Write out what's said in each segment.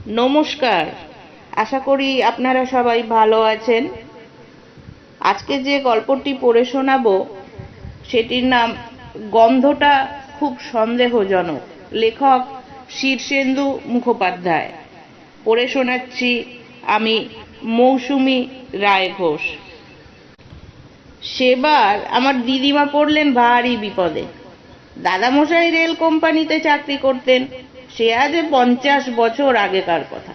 নমস্কার। আশা করি আপনারা সবাই ভালো আছেন। আজকে যে গল্পটি পড়ে শোনাবো সেটির নাম গন্ধটা খুব সন্দেহজনক। লেখক শীর্ষেন্দু মুখোপাধ্যায়। পড়ে শোনাচ্ছি আমি, মৌসুমী রায় ঘোষ। সেবার আমার দিদিমা পড়লেন ভারী বিপদে। দাদামশাই রেল কোম্পানিতে চাকরি করতেন। সে আজ 50 বছর আগেকার কথা।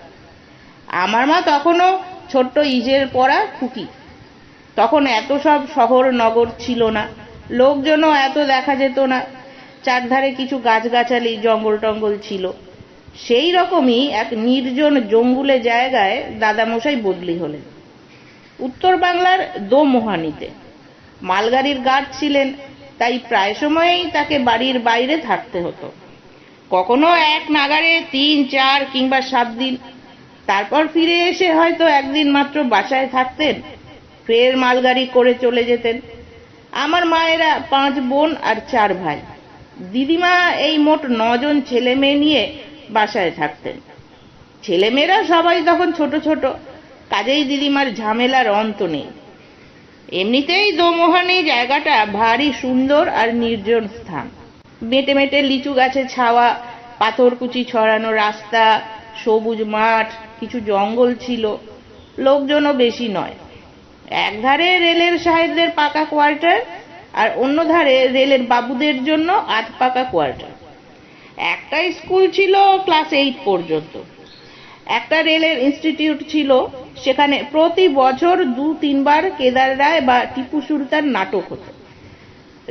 আমার মা তখনও ছোট্ট ইজের পড়া খুকি। তখন এত সব শহর নগর ছিল না, লোকজনও এত দেখা যেত না। চারধারে কিছু গাছগাছালি, জঙ্গল টঙ্গল ছিল। সেই রকমই এক নির্জন জঙ্গুলে জায়গায় দাদামশাই বদলি হলেন, উত্তর বাংলার দোমোহানিতে। মালগাড়ির গার্ড ছিলেন, তাই প্রায় সময়েই তাকে বাড়ির বাইরে থাকতে হতো। কখনো এক নাগাড়ে 3, 4 কিংবা 7 দিন। তারপর ফিরে এসে হয়তো একদিন মাত্র বাসায় থাকতেন, ফের মালগাড়ি করে চলে যেতেন। আমার মায়েরা 5 বোন আর 4 ভাই। দিদিমা এই মোট 9 জন ছেলে মেয়ে নিয়ে বাসায় থাকতেন। ছেলেমেয়েরা সবাই তখন ছোট ছোট, কাজেই দিদিমার ঝামেলার অন্ত নেই। এমনিতেই দোমোহানি জায়গাটা ভারী সুন্দর আর নির্জন স্থান। মেটে মেটে লিচু গাছে ছাওয়া, পাথরকুচি ছড়ানো রাস্তা, সবুজ মাঠ, কিছু জঙ্গল ছিল। লোকজনও বেশি নয়। একধারে রেলের সাহেবদের পাকা কোয়ার্টার, আর অন্য ধারে রেলের বাবুদের জন্য আধ পাকা কোয়ার্টার। একটা স্কুল ছিল ক্লাস 8 পর্যন্ত। একটা রেলের ইনস্টিটিউট ছিল, সেখানে প্রতি বছর 2-3 বার কেদার রায় বা টিপু সুলতান নাটক হতো।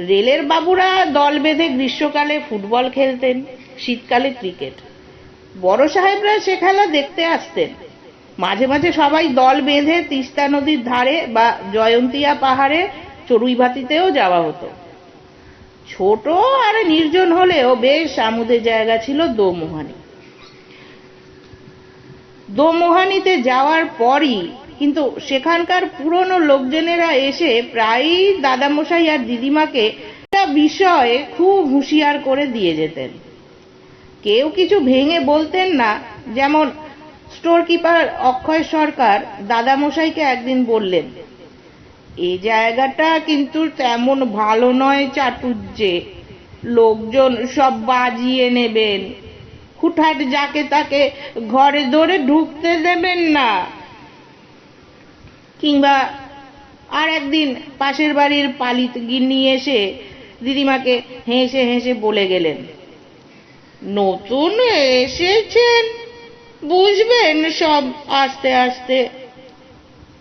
রেলের বাবুরা দল বেঁধে গ্রীষ্মকালে ফুটবল খেলতেন, শীতকালে ক্রিকেট। বড় সাহেবরা সে খেলা দেখতে আসতেন। মাঝে মাঝে সবাই দল বেঁধে তিস্তা নদীর ধারে বা জয়ন্তিয়া পাহাড়ে চড়ুইভাতিতেও যাওয়া হতো। ছোট আর নির্জন হলেও বেশ আমোদের জায়গা ছিল দোমোহানি। দোমোহানিতে যাওয়ার পরই কিন্তু সেখানকার পুরনো লোকজনেরা এসে প্রায়ই দাদামশাই আর দিদিমাকে একটা বিষয়ে খুব হুঁশিয়ার করে দিয়ে যেতেন। কেউ কিছু ভেঙে বলতেন না। যেমন স্টোর কিপার অক্ষয় সরকার দাদামশাইকে একদিন বললেন, এই জায়গাটা কিন্তু তেমন ভালো নয় চাটুজ্জে, লোকজন সব বাজিয়ে নেবেন। হুটহাট যাকে তাকে ঘরে ধরে ঢুকতে দেবেন না। কিংবা আর একদিন পাশের বাড়ির পালিত গিন্নি এসে দিদিমাকে হেসে হেসে বলে গেলেন, নতুন এসেছেন, বুঝবেন সব আস্তে আস্তে।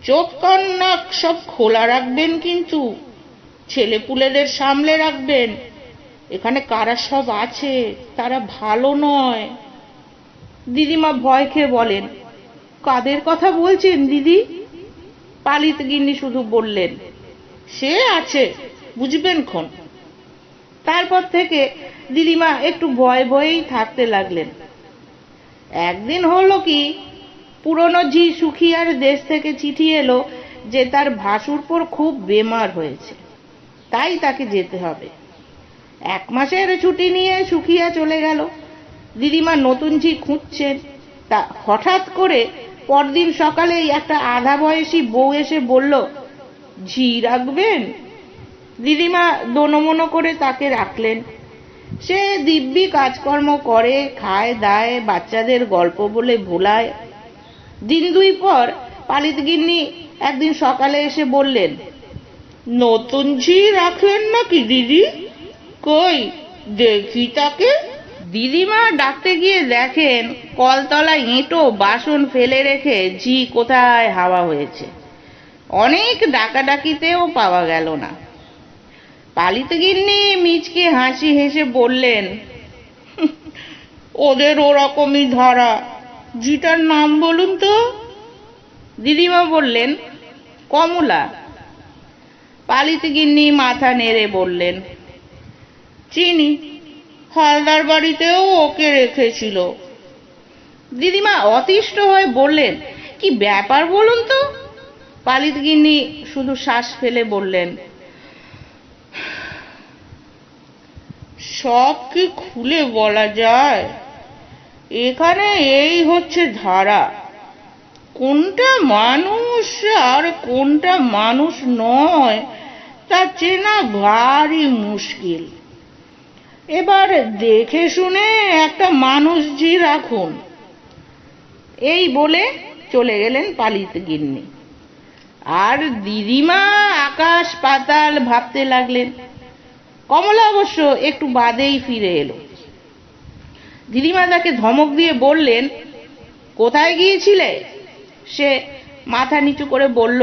চোখ কান নাক সব খোলা রাখবেন, কিন্তু ছেলেপুলেদের সামলে রাখবেন। এখানে কারা সব আছে তারা ভালো নয়। দিদিমা ভয় খেয়ে বলেন, কাদের কথা বলছেন দিদি? পালিত গিন্নি শুধু বললেন, সে আছে, বুঝবেন খন। তারপর থেকে দিদিমা একটু ভয়ে ভয়েই থাকতে লাগলেন। একদিন হলো কি, পুরনো ঝি সুখিয়ার দেশ থেকে চিঠি এলো যে তার ভাসুরপোর খুব বেমার হয়েছে, তাই তাকে যেতে হবে। 1 মাসের ছুটি নিয়ে সুখিয়া চলে গেল। দিদিমা নতুন ঝি খুঁজছেন। তা হঠাৎ করে পরদিন সকালেই একটা আধা বয়সী বউ এসে বলল, ঝি রাখবেন? দিদিমা দোনমনো করে তাকে রাখলেন। সে দিব্যি কাজকর্ম করে, খায় দায়, বাচ্চাদের গল্প বলে ভোলায়। দিন 2 পর পালিত গিন্নি একদিন সকালে এসে বললেন, নতুন ঝি রাখলেন নাকি দিদি? কই দেখি তাকে। দিদিমা ডাকতে গিয়ে দেখেন কলতলায় এঁটো বাসন ফেলে রেখে ঝি কোথায় হাওয়া হয়েছে। অনেক ডাকাডাকিতেও পাওয়া গেল না। পালিত গিন্নি মিচকে হাসি হেসে বললেন, ওদের ওরকমই ধরা। ঝিটার নাম বলুন তো। দিদিমা বললেন, কমলা। পালিত গিন্নি মাথা নেড়ে বললেন, চিনি, হালদার বাড়িতেও ওকে রেখেছিল। দিদিমা অতিষ্ঠ হয়ে বললেন, কি ব্যাপার বলুন তো? পালিত গিন্নি শুধু শ্বাস ফেলে বললেন, সব কি খুলে বলা যায়? এখানে এই হচ্ছে ধারা, কোনটা মানুষ আর কোনটা মানুষ নয় তা চেনা ভারী মুশকিল। এবার দেখে শুনে একটা মানুষজি রাখুন। এই বলে চলে গেলেন পালিত গিন্নি। আর দিদিমা আকাশ পাতাল ভাবতে লাগলেন। কমলা অবশ্য একটু বাদেই ফিরে এলো। দিদিমা তাকে ধমক দিয়ে বললেন, কোথায় গিয়েছিলে? সে মাথা নিচু করে বলল,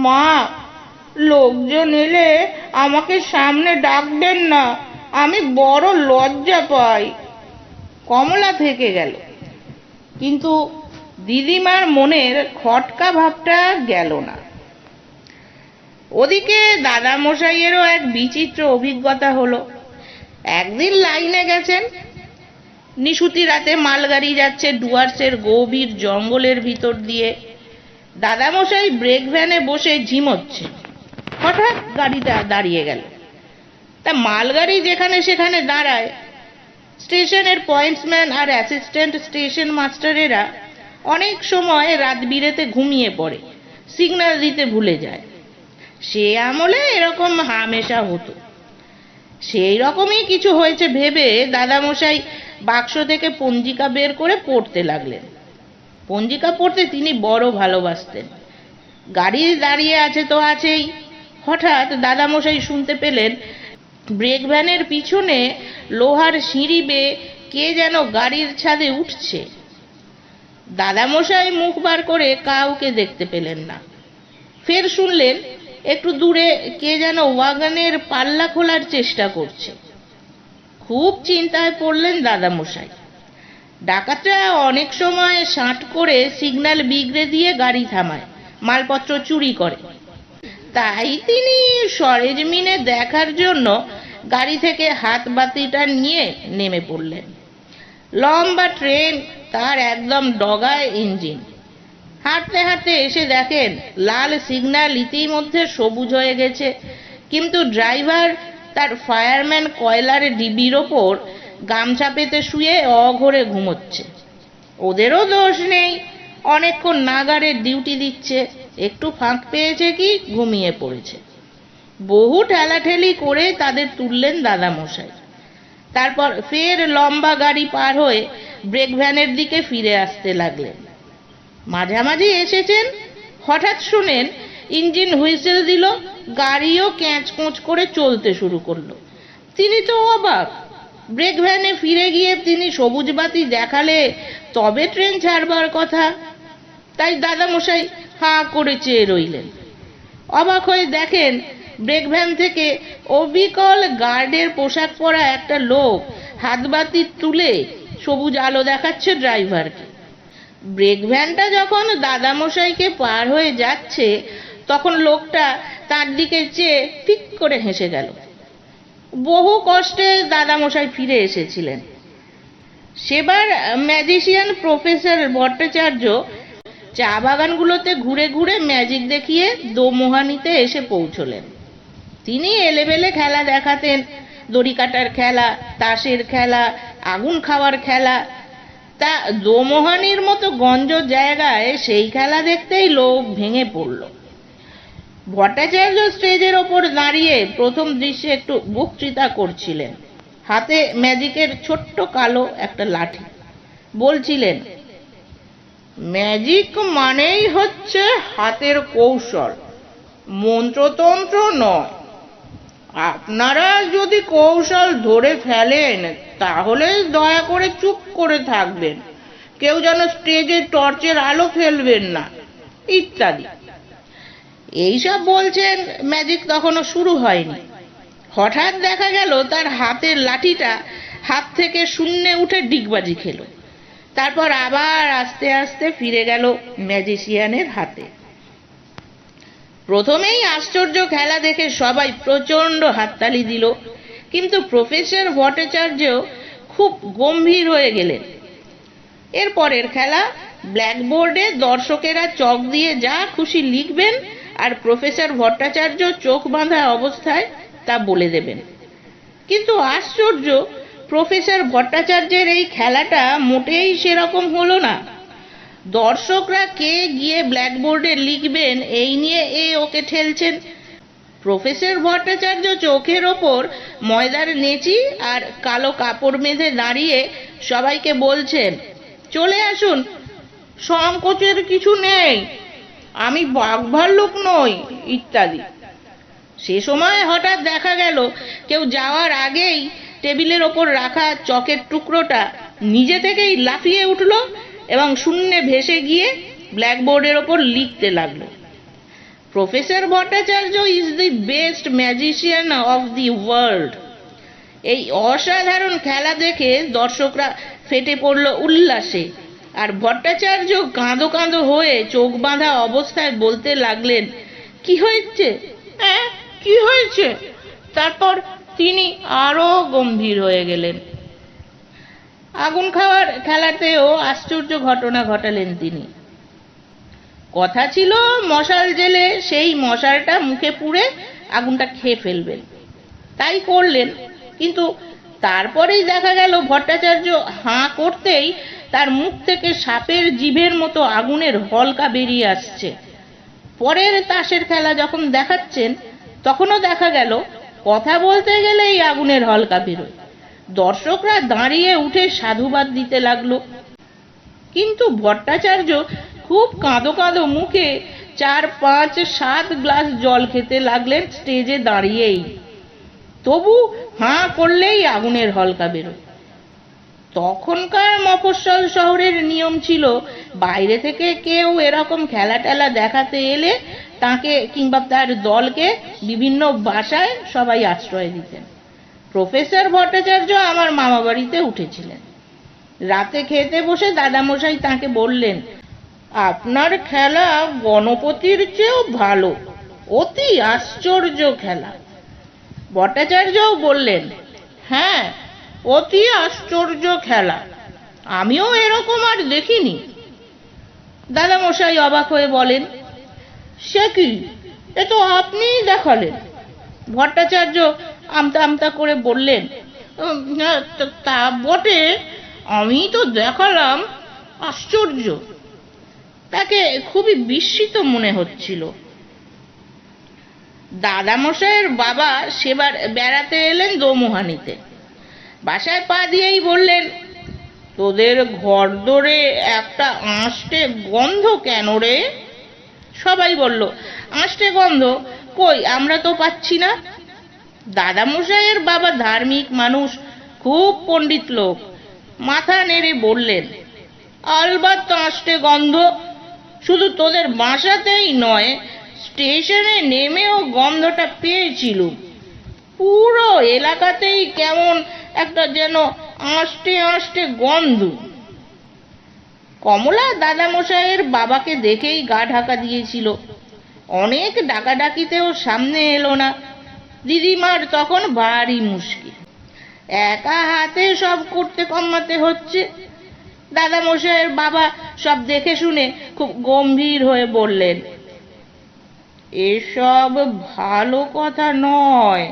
মা, লোকজন এলে আমাকে সামনে ডাকবেন না, আমি বড় লজ্জা পাই। কমলা থেকে গেল, কিন্তু দিদিমার মনের খটকা ভাবটা গেল না। ওদিকে দাদামশাইয়েরও এক বিচিত্র অভিজ্ঞতা হলো। একদিন লাইনে গেছেন, নিশুতি রাতে মালগাড়ি যাচ্ছে ডুয়ার্সের গভীর জঙ্গলের ভিতর দিয়ে। দাদামশাই ব্রেক ভ্যানে বসে ঝিমোচ্ছে। হঠাৎ গাড়িটা দাঁড়িয়ে গেল। তা মালগাড়ি যেখানে সেখানে দাঁড়ায়, স্টেশনের পয়েন্টসম্যান আর অ্যাসিস্ট্যান্ট স্টেশন মাস্টারেরা অনেক সময় রাত বিরেতে ঘুমিয়ে পড়ে, সিগন্যাল দিতে ভুলে যায়। সে আমলে এরকম হামেশা হতো। সেই রকমই কিছু হয়েছে ভেবে দাদামশাই বাক্স থেকে পঞ্জিকা বের করে পড়তে লাগলেন। পঞ্জিকা পড়তে তিনি বড় ভালোবাসতেন। গাড়ি দাঁড়িয়ে আছে তো আছেই। হঠাৎ দাদামশাই শুনতে পেলেন ব্রেক ভ্যানের পিছনে লোহার সিঁড়ি বেয়ে কে যেন গাড়ির ছাদে উঠছে। দাদামশাই মুখ বার করে কাউকে দেখতে পেলেন না। ফের শুনলেন একটু দূরে কে যেন ওয়াগনের পাল্লা খোলার চেষ্টা করছে। খুব চিন্তায় পড়লেন দাদামশাই। ডাকাতরা অনেক সময় শাঁট করে সিগন্যাল বিগড়ে দিয়ে গাড়ি থামায়, মালপত্র চুরি করে। তাই তিনি সরেজমিনে দেখার জন্য গাড়ি থেকে হাত বাতিটা নিয়ে নেমে পড়লেন। লম্বা ট্রেন, তার একদম ডগায় ইঞ্জিন। হাঁটতে হাঁটতে এসে দেখেন লাল সিগন্যাল ইতিমধ্যে সবুজ হয়ে গেছে, কিন্তু ড্রাইভার তার ফায়ারম্যান কয়লার ডিবির ওপর গামছা পেতে শুয়ে অঘরে ঘুমোচ্ছে। ওদেরও দোষ নেই, অনেকক্ষণ নাগারে ডিউটি দিচ্ছে, একটু ফাঁক পেয়েছে কি ঘুমিয়ে পড়েছে। বহু ঠেলাঠেলি করে তাদের তুললেন দাদামশাই। তারপর ফের লম্বা গাড়ি পার হয়ে ব্রেক ভ্যানের দিকে ফিরে আসতে লাগলেন। মাঝামাঝি এসেছেন, হঠাৎ শুনেন ইঞ্জিন হুইসেল দিল, গাড়িও ক্যাঁচ কোঁচ করে চলতে শুরু করলো। তিনি তো অবাক। ব্রেক ভ্যানে ফিরে গিয়ে তিনি সবুজ বাতি দেখালে তবে ট্রেন ছাড়বার কথা। তাই দাদামশাই হাঁ করে চেয়ে রইলেন। অবাক হয়ে দেখেন ব্রেক ভ্যান থেকে অবিকল গার্ডের পোশাক পরা একটা লোক হাতবাতি তুলে সবুজ আলো দেখাচ্ছে ড্রাইভারকে। ব্রেক ভ্যানটা যখন দাদামশাইকে পার হয়ে যাচ্ছে, তখন লোকটা তার দিকে চেয়ে ফিক করে হেসে গেল। বহু কষ্টে দাদামশাই ফিরে এসেছিলেন। সেবার ম্যাজিশিয়ান প্রফেসর ভট্টাচার্য চা বাগানগুলোতে ঘুরে ঘুরে ম্যাজিক দেখিয়ে দোমোহানিতে এসে পৌঁছলেন। তিনি এলেবেলে খেলা দেখাতেন, দড়ি কাটার খেলা, তাসের খেলা, আগুন খাওয়ার খেলা। তা দোমোহানির মতো গঞ্জ জায়গায় সেই খেলা দেখতেই লোক ভেঙে পড়ল। ভট্টাচার্য স্টেজের ওপর দাঁড়িয়ে প্রথম দৃশ্যে একটু বক্তৃতা করছিলেন, হাতে ম্যাজিকের ছোট্ট কালো একটা লাঠি। বলছিলেন, ম্যাজিক মানেই হচ্ছে হাতের কৌশল, মন্ত্রতন্ত্র নয়। আপনারা যদি কৌশল ধরে ফেলেন তাহলে দয়া করে চুপ করে থাকবেন, কেউ যেন স্টেজে টর্চের আলো ফেলবেন না, ইত্যাদি। এইসব বলছেন, ম্যাজিক তখনও শুরু হয়নি। হঠাৎ দেখা গেল তার হাতের লাঠিটা হাত থেকে শূন্যে উঠে ডিগবাজি খেল। তারপর আবার আস্তে আস্তে ফিরে গেল ম্যাজিশিয়ানের হাতে। প্রথমেই আশ্চর্য খেলা দেখে সবাই প্রচণ্ড হাততালি দিল, কিন্তু প্রফেসর ভট্টাচার্য খুব গম্ভীর হয়ে গেলেন। এরপরের খেলা, ব্ল্যাকবোর্ডে দর্শকেরা চক দিয়ে যা খুশি লিখবেন আর প্রফেসর ভট্টাচার্য চোখ বাঁধা অবস্থায় তা বলে দেবেন। কিন্তু আশ্চর্য, প্রফেসর ভট্টাচার্যের এই খেলাটা মোটেই সেরকম হলো না। দর্শকরা কে গিয়ে ব্ল্যাকবোর্ডে লিখবেন এই নিয়ে ওকে ঠেলছেন। প্রফেসর ভট্টাচার্য চোখের ওপর ময়দার নেচি আর কালো কাপড় বেঁধে দাঁড়িয়ে সবাইকে বলছেন, চলে আসুন, সংকোচের কিছু নেই, আমি বাঘ ভাল্লুক নই, ইত্যাদি। সে সময় হঠাৎ দেখা গেল কেউ যাওয়ার আগেই টেবিলের ওপর রাখা চকের টুকরোটা নিজে থেকেই লাফিয়ে উঠল এবং শূন্যে ভেসে গিয়ে ব্ল্যাকবোর্ডের ওপর লিখতে লাগলো, professor Bhattacharya is the best magician of the world. এই অসাধারণ খেলা দেখে দর্শকরা ফেটে পড়ল উল্লাসে, আর ভট্টাচার্য কাঁদো কাঁদো হয়ে চোখ বাঁধা অবস্থায় বলতে লাগলেন, কি হয়েছে, কি হয়েছে? তারপর তিনি আরো গম্ভীর হয়ে গেলেন। আগুন খাওয়ার খেলাতেও আশ্চর্য ঘটনা ঘটালেন তিনি। কথা ছিল মশাল জেলে সেই মশালটা মুখে পুড়ে আগুনটা খেয়ে ফেলবেন, তাই করলেন। কিন্তু তারপরেই দেখা গেল ভট্টাচার্য হাঁ করতেই তার মুখ থেকে সাপের জিভের মতো আগুনের হলকা বেরিয়ে আসছে। পরের তাসের খেলা যখন দেখাচ্ছেন তখনও দেখা গেল কথা বলতে গেলেই আগুনের হলকা বেরোয়। দর্শকরা দাঁড়িয়ে উঠে সাধুবাদ দিতে লাগলো, কিন্তু ভট্টাচার্য খুব কাঁদো কাঁদো মুখে 4, 5, 7 গ্লাস জল খেতে লাগলেন স্টেজে দাঁড়িয়েই। তবু হাঁ করলেই আগুনের হলকা বেরোয়। তখনকার মফস্বল শহরের নিয়ম ছিল, বাইরে থেকে কেউ এরকম খেলা টেলা দেখাতে এলে তাকে কিংবা তার দলকে বিভিন্ন ভাষায় সবাই আশ্রয় দিতেন। প্রফেসর ভট্টাচার্য আমার মামা বাড়িতে উঠেছিলেন। রাতে খেতে বসে দাদামশাই তাকে বললেন, আপনার খেলা গণপতির চেয়েও ভালো, অতি আশ্চর্য খেলা। ভট্টাচার্যও বললেন, হ্যাঁ, অতি আশ্চর্য খেলা, আমিও এরকম আর দেখিনি। দাদামশাই অবাক হয়ে বলেন, সে কি, এ তো আপনিই দেখালেন। ভট্টাচার্য আমতা আমতা করে বললেন, তা বটে, আমি তো দেখালাম, আশ্চর্য। তাকে খুবই বিস্মিত মনে হচ্ছিল। দাদামশাইয়ের বাবা সেবার বেড়াতে এলেন দোমোহানিতে। বাসায় পা দিয়েই বললেন, তোদের ঘর দোরে একটা আঁশটে গন্ধ কেন রে? সবাই বলল, আঁশটে গন্ধ কই, আমরা তো পাচ্ছি না। দাদামশাইয়ের বাবা ধার্মিক মানুষ, খুব পণ্ডিত লোক, মাথা নেড়ে বললেন, আলবাত আঁশটে গন্ধ, শুধু তোদের বাসাতেই নয়, স্টেশনে নেমেও গন্ধটা পেয়েছিলুম। পুরো এলাকাতেই কেমন একটা যেন আঁশটে আঁশটে গন্ধ। কমলা দাদামশাইয়ের বাবাকে দেখেই গা ঢাকা দিয়েছিল। অনেক ডাকাডাকিতেও সামনে এলো না। দিদিমার তখন ভারী মুশকিল, একা হাতে সব করতে কমাতে হচ্ছে। দাদামশাইয়ের বাবা সব দেখে শুনে খুব গম্ভীর হয়ে বললেন, এসব ভালো কথা নয়,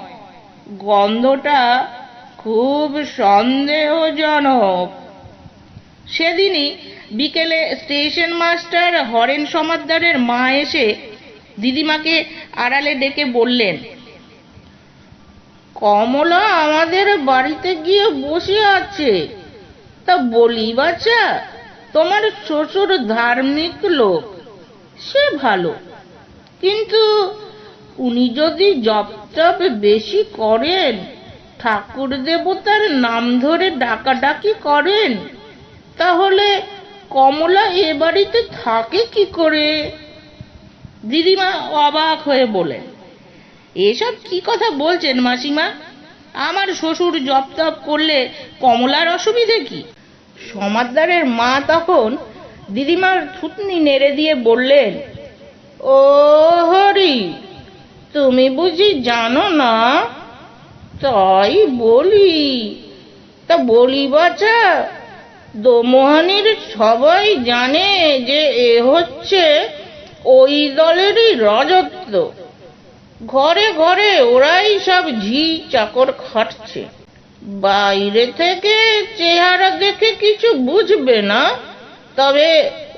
গন্ধটা খুব সন্দেহজনক। সেদিনই বিকেলে স্টেশন মাস্টার হরেন সমাদ্দারের মা এসে দিদিমাকে আড়ালে ডেকে বললেন, কমলা আমাদের বাড়িতে গিয়ে বসে আছে, তা বলি বাচ্চা, তোমার শ্বশুর ধার্মিক লোক, সে ভালো, কিন্তু উনি যদি জপ টপ বেশি করেন, ঠাকুর দেবতার নাম ধরে ডাকাডাকি করেন, তাহলে কমলা এ বাড়িতে থাকে কি করে? দিদিমা অবাক হয়ে বলেন, এসব কি কথা বলছেন মাসিমা? আমার শ্বশুর জপ তপ করলে কমলার অসুবিধে কি? সমাদ্দারের মা তখন দিদিমার থুতনি নেড়ে দিয়ে বললেন, ও হরি, তুমি বুঝি জানো না? তাই বলি, তা বলি বাছা, দোমোহানির সবাই জানে যে এ হচ্ছে ওই দলেরই রাজত্ব। ঘরে ঘরে ওরাই সব ঝি চাকর খাটছে। বাইরে থেকে চেহারা দেখে কিছু বুঝবে না, তবে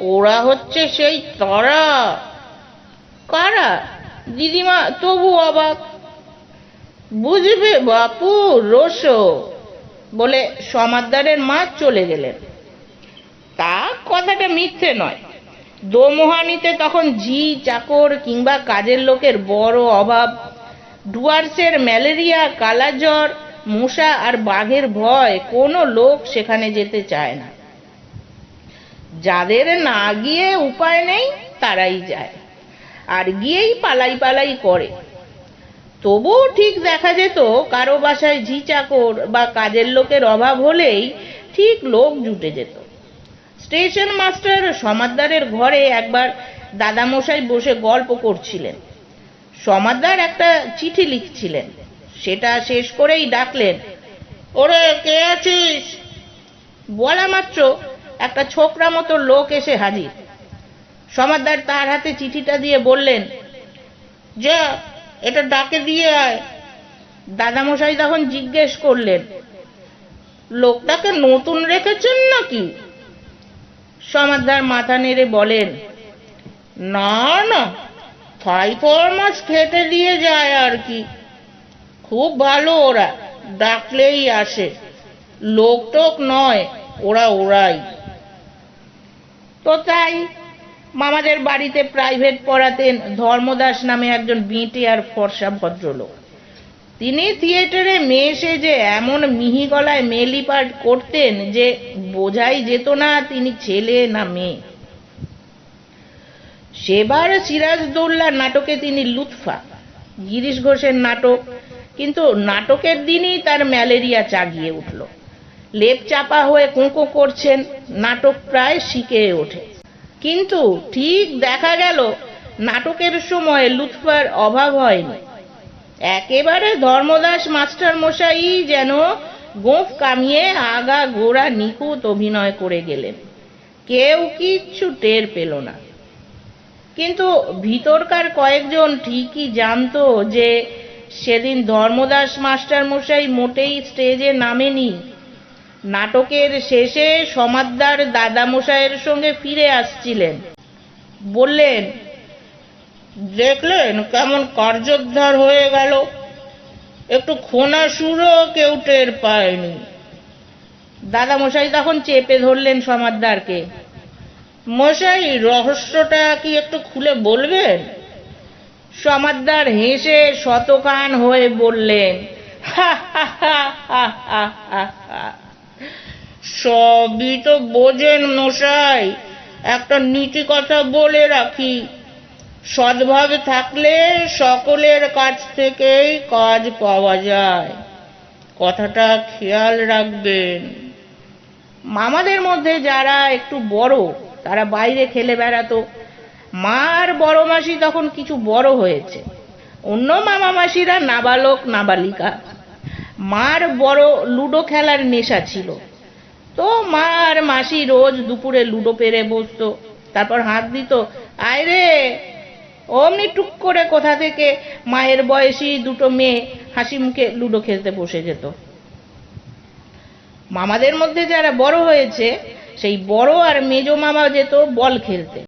ওরা হচ্ছে সেই তারা। কারা? দিদিমা তবু অবাক। বুঝবে বাপু, রোসো, বলে সমাদদারের মা চলে গেলেন। তা কথাটা মিথ্যে নয়। দোমোহানিতে তখন ঝি চাকর কিংবা কাজের লোকের বড় অভাব। ডুয়ার্সের ম্যালেরিয়া, কালাজ্বর, মশা আর বাঘের ভয় কোনো লোক সেখানে যেতে চায় না। যাদের না গিয়ে উপায় নেই তারাই যায়, আর গিয়েই পালাই পালাই করে। তবুও ঠিক দেখা যেত কারো বাসায় ঝি চাকর বা কাজের লোকের অভাব হলেই ঠিক লোক জুটে যেত। স্টেশন মাস্টার সমাদদারের ঘরে একবার দাদামশাই বসে গল্প করছিলেন। সমাদদার একটা চিঠি লিখছিলেন। সেটা শেষ করেই ডাকলেন, ওরে কে আছিস? বলা মাত্র একটা ছোকরা মতো লোক এসে হাজির। সমাদদার তার হাতে চিঠিটা দিয়ে বললেন, যা এটা ডাকে দিয়ে আয়। দাদামশাই তখন জিজ্ঞেস করলেন, লোকটাকে নতুন রেখেছেন নাকি? সমাদদার মাথা নেড়ে বলেন, না না, 5-4 মাস খেতে দিয়ে যায় আর কি। খুব ভালো ওরা, ডাকলেই আসে। লোক টোক নয়, ওরাই। তো তাই মামাদের বাড়িতে প্রাইভেট পড়াতেন ধর্মদাস নামে একজন বিঁটে আর ফর্সা ভদ্রলোক। তিনি থিয়েটারে মেয়ে সেজে এমন মিহি গলায় মেলি পাঠ করতেন যে বোঝাই যেত না তিনি ছেলে না মেয়ে। সেবার সিরাজদৌল্লা নাটকে তিনি লুৎফা, গিরিশ ঘোষের নাটক, কিন্তু নাটকের দিনই তার ম্যালেরিয়া চাগিয়ে উঠল। লেপ চাপা হয়ে কোঁকো করছেন, নাটক প্রায় শিখে ওঠে। কিন্তু ঠিক দেখা গেল নাটকের সময় লুৎফার অভাব হয়নি। একেবারে ধর্মদাস মাস্টার মশাই যেন গোঁফ কামিয়ে আগা গোড়া নিখুঁত অভিনয় করে গেলেন। কেউ কিচ্ছু টের পেল না। কিন্তু ভিতরকার কয়েকজন ঠিকই জানতো যে সেদিন ধর্মদাস মাস্টার মশাই মোটেই স্টেজে নামেনি। নাটকের শেষে সমাদদার দাদামশাইয়ের সঙ্গে ফিরে আসছিলেন। বললেন, দেখলেন কেমন কার্যোদ্ধার হয়ে গেল? একটু খোনা সুরও কেউ টের পায়নি। দাদামশাই তখন চেপে ধরলেন সমাদদারকে। মশাই, রহস্যটা কি একটু খুলে বলবেন? সমাদদার হেসে শতকান হয়ে বললেন, হা হা হা হা হা হা হা। সবই তো বোঝেন মশাই। একটা নীতি কথা বলে রাখি, সদ্ভাব থাকলে সকলের কাছ থেকেই কাজ পাওয়া যায়। কথাটা খেয়াল রাখবেন। মামাদের মধ্যে যারা একটু বড় তারা বাইরে খেলে বেড়াতো। মার বড় মাসি তখন কিছু বড় হয়েছে, অন্য মামা মাসিরা নাবালক নাবালিকা। মার বড় লুডো খেলার নেশা ছিল, তো মা আর মাসি রোজ দুপুরে লুডো পেরে বসতো, তারপর হাত দিত, আয় রে। অমনি টুক করে কোথা থেকে মায়ের বয়সী দুটো মেয়ে হাসি মুখে লুডো খেলতে বসে যেত। মামাদের মধ্যে যারা বড় হয়েছে সেই বড় আর মেজ মামা যেত বল খেলতে।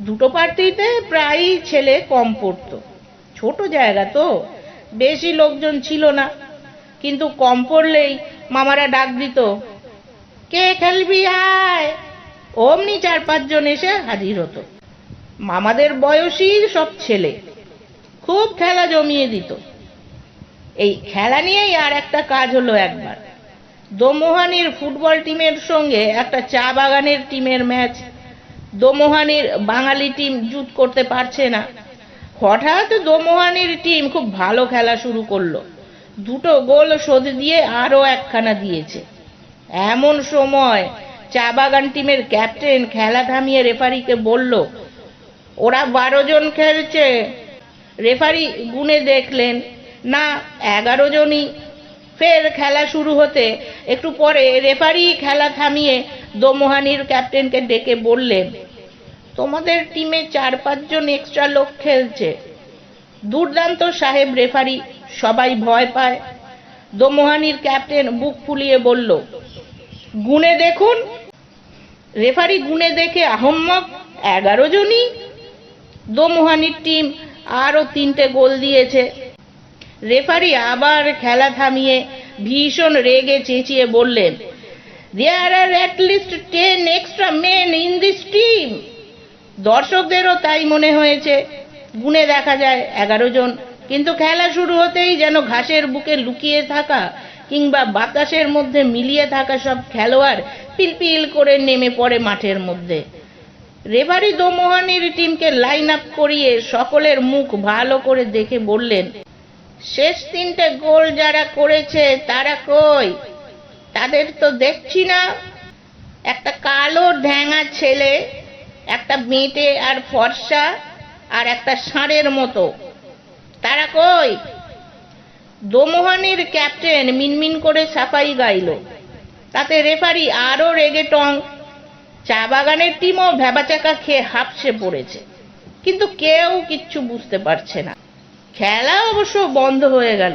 দুটো পার্টিতে প্রায়ই ছেলে কম পড়তো। ছোট জায়গা তো, বেশি লোকজন ছিল না, কিন্তু কম পড়লেই মামারা ডাক দিত, কে খেলবি আয়। অমনি 4-5 জন এসে হাজির হতো। মামাদের বয়সী সব ছেলে খুব খেলা জমিয়ে দিত। এই খেলা নিয়েই আর একটা কাজ হলো একবার। দোমোহানির ফুটবল টিমের সঙ্গে একটা চা বাগানের টিমের ম্যাচ। দোমোহানির বাঙালি টিম জুত করতে পারছে না। হঠাৎ দোমোহানির টিম খুব ভালো খেলা শুরু করলো, 2 গোল শোধ দিয়ে আরো একখানা দিয়েছে। এমন সময় চা বাগান টিমের ক্যাপ্টেন খেলা থামিয়ে রেফারিকে বলল, ওরা 12 জন খেলছে। রেফারি গুনে দেখলেন, না, 11 জনই। ফের খেলা শুরু হতে একটু পরে রেফারি খেলা থামিয়ে দোমোহানির ক্যাপ্টেনকে ডেকে বললেন, তোমাদের টিমে 4-5 জন এক্সট্রা লোক খেলছে। দুর্দান্ত সাহেব রেফারি, সবাই ভয় পায়। দোমোহানির ক্যাপ্টেন বুক ফুলিয়ে বলল, গুনে দেখুন। রেফারি গুনে দেখে আহম্মক, 11 জনই। দোমোহানির টিম আরো 3টে গোল দিয়েছে। রেফারি আবার খেলা থামিয়ে ভীষণ রেগে চেঁচিয়ে বললেন, there are at least 10 extra men in this team. দর্শকদেরও তাই মনে হয়েছে। গুনে দেখা যায় 11 জন, কিন্তু খেলা শুরু হতেই যেন ঘাসের বুকে লুকিয়ে থাকা কিংবা বাতাসের মধ্যে মিলিয়ে থাকা সব খেলোয়াড় পিলপিল করে নেমে পড়ে মাঠের মধ্যে। রেফারি দোমোহানির টিমকে লাইন আপ করিয়ে সকলের মুখ ভালো করে দেখে বললেন, শেষ 3টে গোল যারা করেছে তারা কই? তাদের তো দেখছি না। একটা কালো ঢ্যাঙা ছেলে, একটা বেঁটে আর ফর্সা, আর একটা ষাঁড়ের মতো। তারা কই? দোমোহানির ক্যাপ্টেন মিনমিন করে সাফাই গাইল। তাতে রেফারি আরো রেগে টং। চা বাগানের টিমও ভ্যাবাচাকা খেয়ে হাঁপসে পড়েছে, কিন্তু কেউ কিচ্ছু বুঝতে পারছে না। খেলা অবশ্য বন্ধ হয়ে গেল।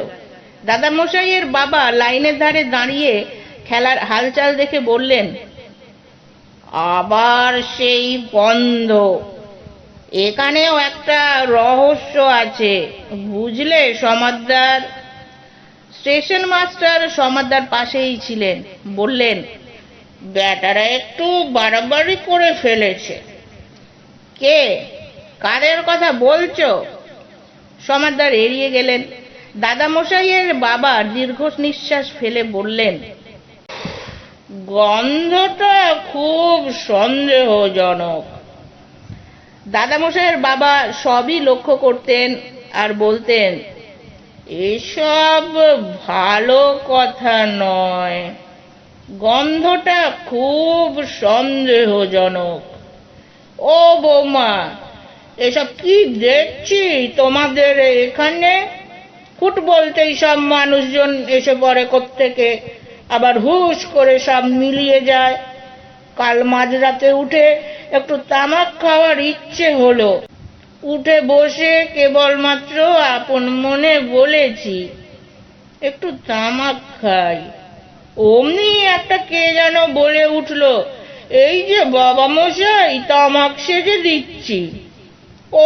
দাদামশাইয়ের বাবা লাইনের ধারে দাঁড়িয়ে খেলার হালচাল দেখে বললেন, আবার সেই বন্ধ। এখানেও একটা রহস্য আছে, বুঝলে সমাদ্দার? স্টেশন মাস্টার সমাদ্দার পাশেই ছিলেন, বললেন, ব্যাটারা একটু বাড়াবাড়ি করে ফেলেছে। কে, কাদের কথা বলছো? সমাদ্দার এড়িয়ে গেলেন। দাদামশাইয়ের বাবা দীর্ঘ নিঃশ্বাস ফেলে বললেন, গন্ধটা খুব সন্দেহজনক। দাদামশাইয়ের বাবা সবই লক্ষ্য করতেন আর বলতেন, এসব ভালো কথা নয়, গন্ধটা খুব সন্দেহজনক। ও বৌমা, এসব কি দেখছি তোমাদের এখানে? ফুট বলতেই সব মানুষজন এসে পড়ে কোত্থেকে, আবার হুশ করে সব মিলিয়ে যায়। কাল মাঝরাতে উঠে একটু তামাক খাওয়ার ইচ্ছে হলো, উঠে বসে কেবলমাত্র আপন মনে বলেছি, একটু তামাক খাই। অমনি একটা কে যেন বলে উঠল, এই যে বাবা মশাই, তামাক সেজে দিচ্ছি।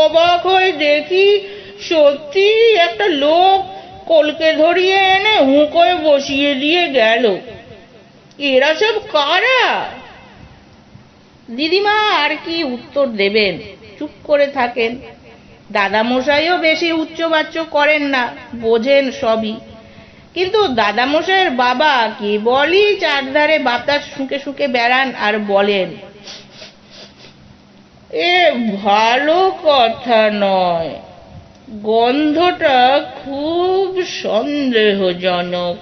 অবাক হয়ে দেখি সত্যি একটা লোক কলকে ধরিয়ে এনে হুঁকোয় বসিয়ে দিয়ে গেল। এরা সব কারা? দিদিমা আর কি উত্তর দেবেন, চুপ করে থাকেন। দাদামশাইও বেশি উচ্চবাচ্য করেন না, বোঝেন সবই। কিন্তু দাদামশাইয়ের বাবা কেবলই চারধারে বাতাস শুঁকে শুঁকে বেড়ান আর বলেন, এ ভালো কথা নয়, গন্ধটা খুব সন্দেহজনক।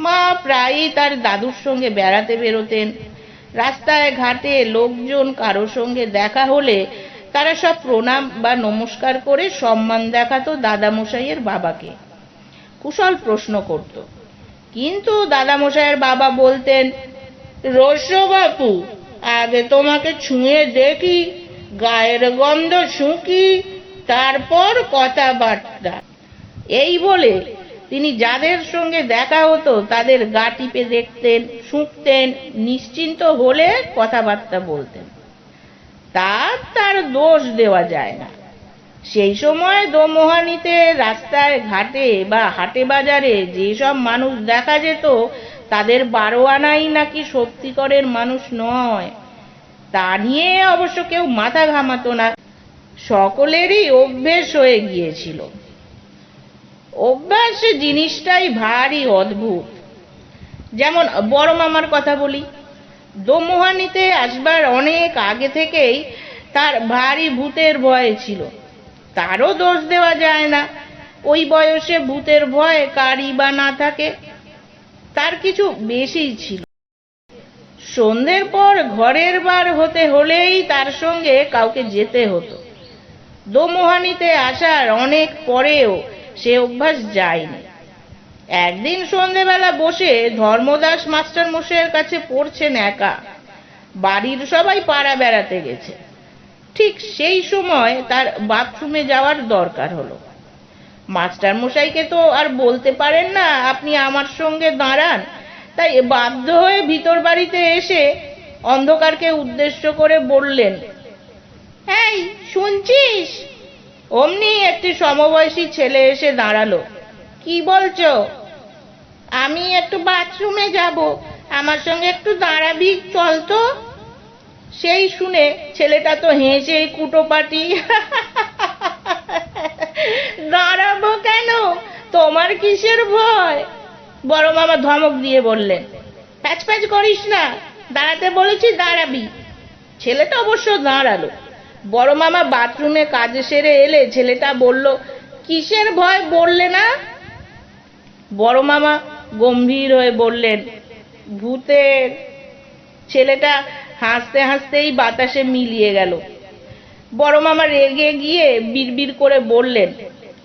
মা প্রায়ই তার দাদুর সঙ্গে বেড়াতে বেরোতেন। রাস্তায় ঘাটে লোকজন কারো সঙ্গে দেখা হলে তারা সব প্রণাম বা নমস্কার করে সম্মান দেখাতো দাদামশাইয়ের বাবাকে, কুশল প্রশ্ন করত। কিন্তু দাদামশাইয়ের বাবা বলতেন, রস্য বাপু, আগে তোমাকে ছুঁয়ে দেখি, গায়ের গন্ধ শুঁকি, তারপর কথাবার্তা। এই বলে তিনি যাদের সঙ্গে দেখা হতো তাদের গা টিপে দেখতেন, শুঁকতেন, নিশ্চিন্ত হলে কথাবার্তা বলতেন। তার দোষ দেওয়া যায় না। সেই সময় দোমোহানিতে রাস্তায় ঘাটে বা হাটে বাজারে যেসব মানুষ দেখা যেত তাদের 12 আনাই নাকি সত্যিকারের মানুষ নয়, তা নিয়ে অবশ্য কেউ মাথা ঘামাতো না। সকলেরই অভ্যেস হয়ে গিয়েছিল। অভ্যাস জিনিসটাই ভারী অদ্ভুত। যেমন বড় মামার কথা বলি, দোমোহানিতে আসবার অনেক আগে থেকেই তার ভারী ভূতের ভয় ছিল। তারও দোষ দেওয়া যায় না, ওই বয়সে ভূতের ভয় কারই বা না থাকে। তার কিছু বেশিই ছিল। সন্ধ্যের পর ঘরের বার হতে হলেই তার সঙ্গে কাউকে যেতে হতো। দোমোহানিতে আসার অনেক পরেও সে অভ্যাস যায়নি। একদিন সন্ধ্যেবেলা বসে ধর্মদাস মাস্টার মশাইয়ের কাছে পড়ছেন একা, বাড়ির সবাই পাড়া বেড়াতে গেছে। ঠিক সেই সময় তার বাথরুমে যাওয়ার দরকার হলো। মাস্টার মশাইকে তো আর বলতে পারেন না আপনি আমার সঙ্গে দাঁড়ান, তাই বাধ্য হয়ে ভিতর বাড়িতে এসে অন্ধকারকে উদ্দেশ্য করে বললেন, এই শুনছিস? অমনি একটি সমবয়সী ছেলে এসে দাঁড়ালো। কি বলছো? আমি একটু বাথরুমে যাব, আমার সঙ্গে একটু দাঁড়াবি, চল তো। সেই শুনে ছেলেটা তো হেসে কুটোপাটি। দাঁড়াবো কেন? তোমার কিসের ভয়? বড় মামা ধমক দিয়ে বললেন, প্যাচ প্যাচ করিস না, দাঁড়াতে বলেছি দাঁড়াবি। ছেলেটা অবশ্য দাঁড়ালো। বড় মামা বাথরুমে কাজ সেরে এলে ছেলেটা বলল, কিসের ভয় বললে না? বড় মামা গম্ভীর হয়ে বললেন, ভূতের। ছেলেটা হাসতে হাসতেই বাতাসে মিলিয়ে গেল। বড় মামা রেগে গিয়ে বিড়বিড় করে বললেন,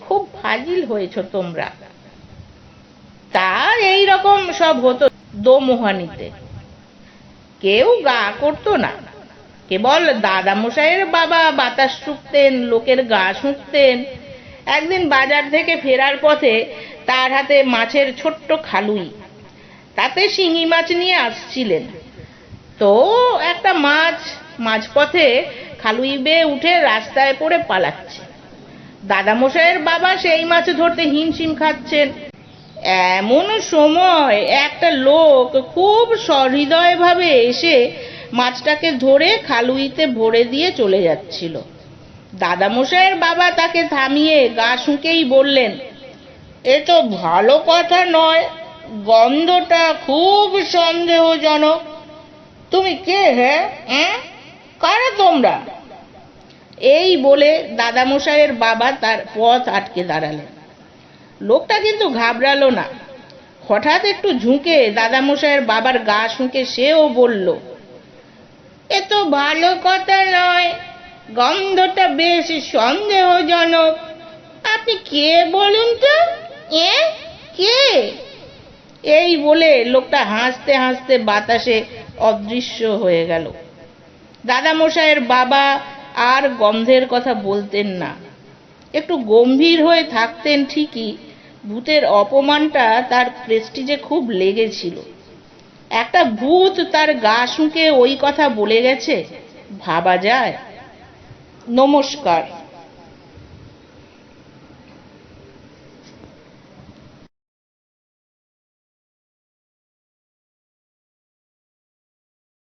খুব ফাজিল হয়েছ তোমরা। তার এই রকম সব হতো দোমোহানিতে, কেউ গা করতো না। কেবল দাদামশাইয়ের বাবা বাতাস শুঁকতেন, লোকের গা শুঁকতেন। একদিন বাজার থেকে ফেরার পথে তার হাতে মাছের ছোট্ট খালুই, তাতে শিঙি মাছ নিয়ে আসছিলেন। তো একটা মাছ মাঝপথে খালুই বেয়ে উঠে রাস্তায় পড়ে পালাচ্ছে। দাদামশাইয়ের বাবা সেই মাছ ধরতে হিমশিম খাচ্ছেন। এমন সময় একটা লোক খুব সহৃদয় ভাবে এসে মাছটাকে ধরে খালুইতে ভরে দিয়ে চলে যাচ্ছিল। দাদামশাইয়ের বাবা তাকে থামিয়ে গা শুঁকেই বললেন, এ তো ভালো কথা নয়, গন্ধটা খুব সন্দেহজনক। তুমি কে? হ্যাঁ, কারা তোমরা? এই বলে দাদামশাইয়ের বাবা তার পথ আটকে দাঁড়ালেন। লোকটা কিন্তু ঘাবড়ালো না। হঠাৎ একটু ঝুঁকে দাদামশাইয়ের বাবার গা শুঁকে সেও বলল, এ তো ভালো কথা নয়, গন্ধটা বেশ সন্দেহজনক। আপনি কে বলুন তো? কে? এই বলে লোকটা হাসতে হাসতে বাতাসে অদৃশ্য হয়ে গেল। দাদামশাইয়ের বাবা আর গন্ধের কথা বলতেন না, একটু গম্ভীর হয়ে থাকতেন ঠিকই, ভূতের অপমানটা তার প্রেস্টিজে খুব লেগেছিল। একটা ভূত তার গা শুঁকে ওই কথা বলে গেছে, ভাবা যায়? নমস্কার।